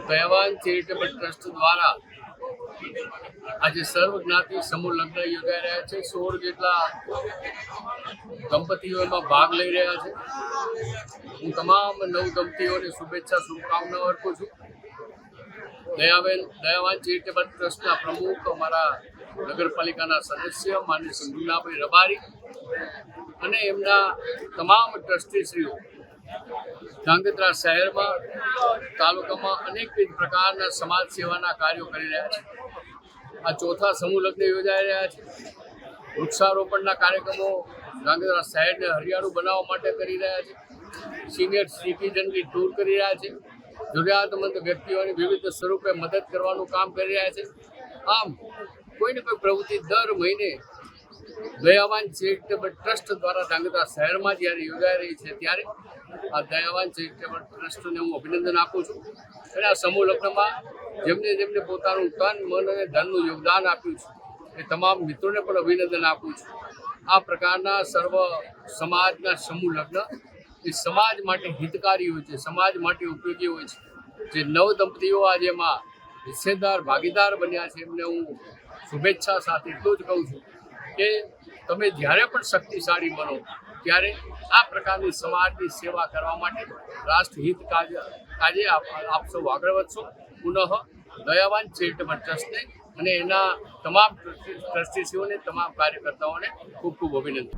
Dayavan charitable trust દ્વારા આજે સર્વજ્ઞાતિ સમૂહ લગ્ન યોજાઈ રહ્યા છે। 16 જેટલા દંપતીઓ એમાં ભાગ લઈ રહ્યા છે। હું તમામ નવ દંપતીઓને શુભેચ્છા શુભકામનાઓ અર્પું છું। દયાવાન ચેરિટેબલ ટ્રસ્ટના પ્રમુખ અમારા નગરપાલિકાના સદસ્ય માનનીય સંજુલાભાઈ રબારી અને એમના તમામ ટ્રસ્ટીશ્રીઓ ધ્રાંગધ્રા શહેરમાં તાલુકામાં અનેકવિધ પ્રકારના સમાજ સેવાના કાર્યો કરી રહ્યા છે। આ ચોથા સમૂહ લગ્ન યોજાઈ રહ્યા છે। વૃક્ષારોપણના કાર્યક્રમો ધ્રાંગધ્રા શહેરને હરિયાળું બનાવવા માટે કરી રહ્યા છે। સિનિયર સિટીઝનની ટૂર કરી રહ્યા છે। જરૂરિયાતમંદ વ્યક્તિઓની વિવિધ સ્વરૂપે મદદ કરવાનું કામ કરી રહ્યા છે। આમ કોઈને કોઈ પ્રવૃત્તિ દર મહિને દયાવાન ચેરિટેબલ ટ્રસ્ટ દ્વારા ધ્રાંગધ્રા શહેરમાં જ્યારે યોજાઈ રહી છે ત્યારે આ દયાવાન ચેરિટેબલ ટ્રસ્ટને હું અભિનંદન આપું છું। અને આ સમૂહ લગ્નમાં જેમને પોતાનું તન મન અને ધનનું યોગદાન આપ્યું છે એ તમામ મિત્રોને પણ અભિનંદન આપું છું। આ પ્રકારના સર્વ સમાજના સમૂહ લગ્ન એ સમાજ માટે હિતકારી હોય છે, સમાજ માટે ઉપયોગી હોય છે। જે નવ દંપતીઓ આજે એમાં હિસ્સેદાર ભાગીદાર બન્યા છે એમને હું શુભેચ્છા સાથે એટલું જ કહું છું કે તમે જ્યારે પણ શક્તિશાળી બનો ત્યારે આ પ્રકારની સમાજની સેવા કરવા માટે રાષ્ટ્રહિત કાજે આપ સૌ આગળ વધશો। પુનઃ દયાવાન ચેરિટેબલ ટ્રસ્ટને અને એના તમામ ટ્રસ્ટીઓને તમામ કાર્યકર્તાઓને ખૂબ ખૂબ અભિનંદન।